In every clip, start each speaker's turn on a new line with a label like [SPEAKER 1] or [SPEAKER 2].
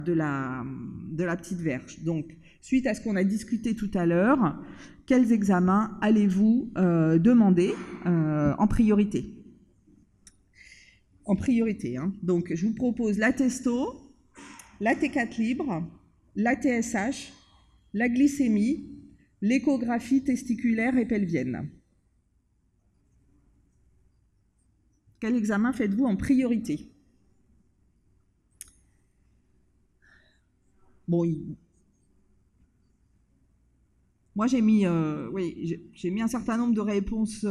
[SPEAKER 1] de la petite verge. Donc, suite à ce qu'on a discuté tout à l'heure, quels examens allez-vous demander en priorité? En priorité, hein. Donc, je vous propose la testo, la T4 libre, la TSH, la glycémie, l'échographie testiculaire et pelvienne. Quel examen faites-vous en priorité? Bon, moi j'ai mis, j'ai mis un certain nombre de réponses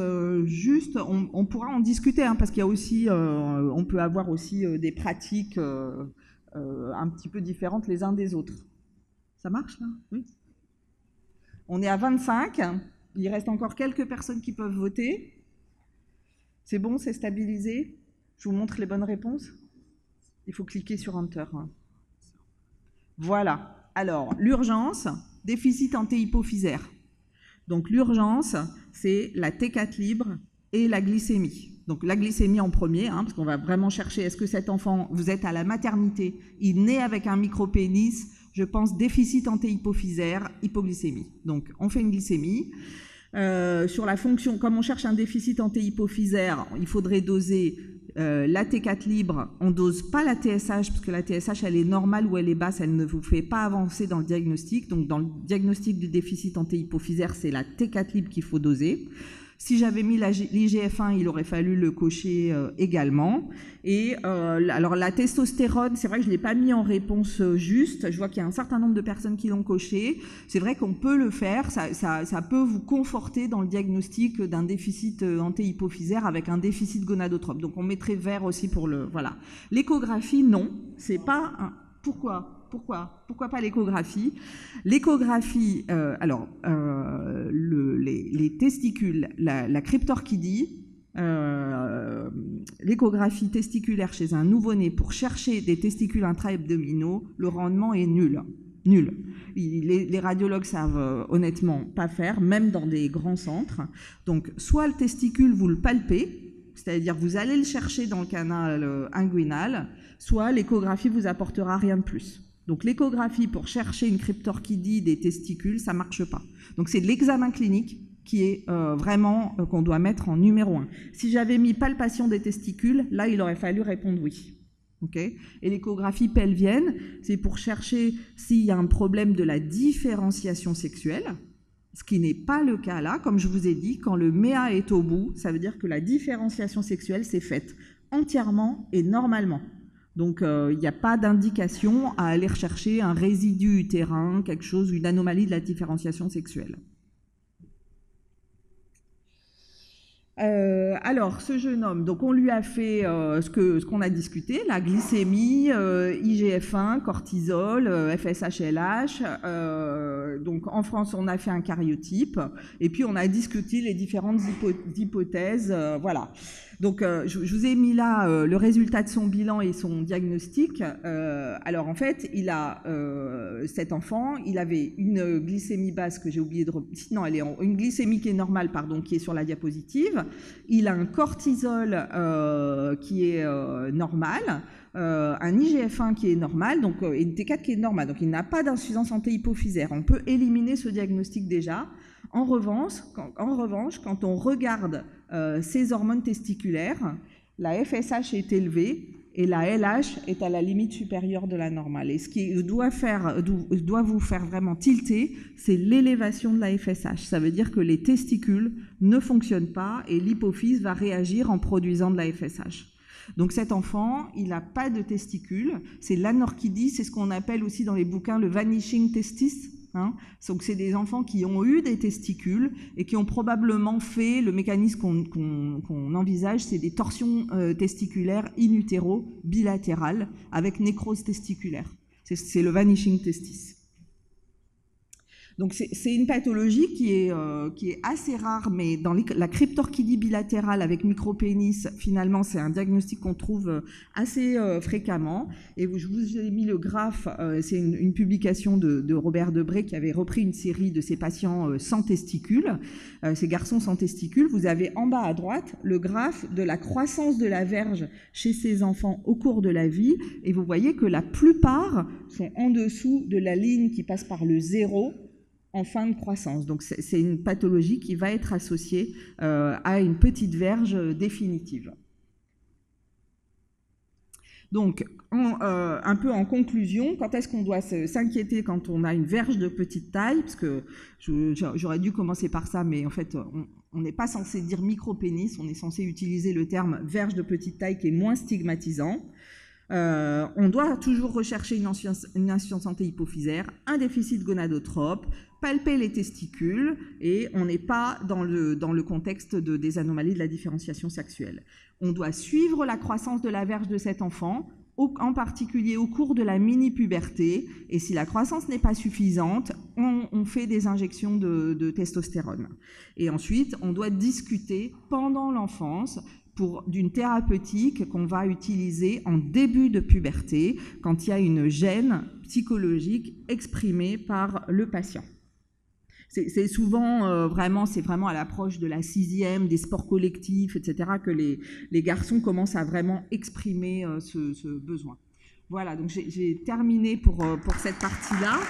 [SPEAKER 1] justes. On pourra en discuter, hein, parce qu'il y a aussi, on peut avoir aussi des pratiques un petit peu différentes les uns des autres. Ça marche là? Oui. On est à 25. Il reste encore quelques personnes qui peuvent voter. C'est bon, c'est stabilisé. Je vous montre les bonnes réponses. Il faut cliquer sur Enter. Voilà. Alors, l'urgence, déficit antéhypophysaire. Donc, l'urgence, c'est la T4 libre et la glycémie. Donc, la glycémie en premier, hein, parce qu'on va vraiment chercher, est-ce que cet enfant, vous êtes à la maternité, il naît avec un micropénis, je pense déficit antéhypophysaire, hypoglycémie. Donc, on fait une glycémie. Sur la fonction, comme on cherche un déficit antéhypophysaire, il faudrait doser la T4 libre. On ne dose pas la TSH, parce que la TSH, elle est normale ou elle est basse, elle ne vous fait pas avancer dans le diagnostic. Donc, dans le diagnostic du déficit antéhypophysaire, c'est la T4 libre qu'il faut doser. Si j'avais mis l'IGF-1, il aurait fallu le cocher également. Et alors la testostérone, c'est vrai que je ne l'ai pas mis en réponse juste. Je vois qu'il y a un certain nombre de personnes qui l'ont coché. C'est vrai qu'on peut le faire. Ça peut vous conforter dans le diagnostic d'un déficit antéhypophysaire avec un déficit gonadotrope. Donc on mettrait vert aussi pour le... Voilà. L'échographie, non. C'est pas un... Pourquoi pas l'échographie? L'échographie, les testicules, la cryptorchidie, l'échographie testiculaire chez un nouveau-né pour chercher des testicules intra-abdominaux, le rendement est nul. Nul. Les radiologues savent honnêtement pas faire, même dans des grands centres. Donc, soit le testicule, vous le palpez, c'est-à-dire vous allez le chercher dans le canal inguinal, soit l'échographie vous apportera rien de plus. Donc l'échographie pour chercher une cryptorchidie des testicules, ça ne marche pas. Donc c'est de l'examen clinique qui est vraiment qu'on doit mettre en numéro 1. Si j'avais mis palpation des testicules, là il aurait fallu répondre oui. Okay. Et l'échographie pelvienne, c'est pour chercher s'il y a un problème de la différenciation sexuelle, ce qui n'est pas le cas là. Comme je vous ai dit, quand le MEA est au bout, ça veut dire que la différenciation sexuelle s'est faite entièrement et normalement. Donc, il n'y a pas d'indication à aller rechercher un résidu utérin, quelque chose, une anomalie de la différenciation sexuelle. Alors, ce jeune homme, donc on lui a fait ce qu'on a discuté, la glycémie, IGF-1, cortisol, FSH-LH. Donc en France, on a fait un cariotype et puis on a discuté les différentes hypothèses. Voilà. Donc je vous ai mis là le résultat de son bilan et son diagnostic. Alors en fait, il a cet enfant, il avait une glycémie basse que j'ai oublié de... Non, elle est une glycémie qui est normale, pardon, qui est sur la diapositive. Il a un cortisol qui est normal, un IGF-1 qui est normal, donc et une T4 qui est normale. Donc il n'a pas d'insuffisance antéhypophysaire. On peut éliminer ce diagnostic déjà. En revanche, quand on regarde ces hormones testiculaires, la FSH est élevée et la LH est à la limite supérieure de la normale. Et ce qui doit vous faire vraiment tilter, c'est l'élévation de la FSH. Ça veut dire que les testicules ne fonctionnent pas et l'hypophyse va réagir en produisant de la FSH. Donc cet enfant, il n'a pas de testicules, c'est l'anorchidie, c'est ce qu'on appelle aussi dans les bouquins le vanishing testis. Hein. Donc c'est des enfants qui ont eu des testicules et qui ont probablement fait le mécanisme qu'on envisage, c'est des torsions testiculaires in utero bilatérales avec nécrose testiculaire. C'est le vanishing testis. Donc c'est une pathologie qui est assez rare, mais dans la cryptorchidie bilatérale avec micropénis, finalement, c'est un diagnostic qu'on trouve assez fréquemment. Et je vous ai mis le graphe, c'est une publication de Robert Debré qui avait repris une série de ces patients sans testicules, ces garçons sans testicules. Vous avez en bas à droite le graphe de la croissance de la verge chez ces enfants au cours de la vie, et vous voyez que la plupart sont en dessous de la ligne qui passe par le 0 en fin de croissance. Donc c'est une pathologie qui va être associée à une petite verge définitive. Donc, un peu en conclusion, quand est-ce qu'on doit s'inquiéter quand on a une verge de petite taille? Parce que j'aurais dû commencer par ça, mais en fait, on n'est pas censé dire micropénis, on est censé utiliser le terme verge de petite taille qui est moins stigmatisant. On doit toujours rechercher une insuffisance santé hypophysaire, un déficit gonadotrope, palper les testicules, et on n'est pas dans le contexte des anomalies de la différenciation sexuelle. On doit suivre la croissance de la verge de cet enfant, en particulier au cours de la mini-puberté, et si la croissance n'est pas suffisante, on fait des injections de testostérone. Et ensuite, on doit discuter pendant l'enfance d'une thérapeutique qu'on va utiliser en début de puberté, quand il y a une gêne psychologique exprimée par le patient. C'est souvent c'est vraiment à l'approche de la 6e, des sports collectifs, etc., que les garçons commencent à vraiment exprimer ce besoin. Voilà, donc j'ai terminé pour cette partie-là.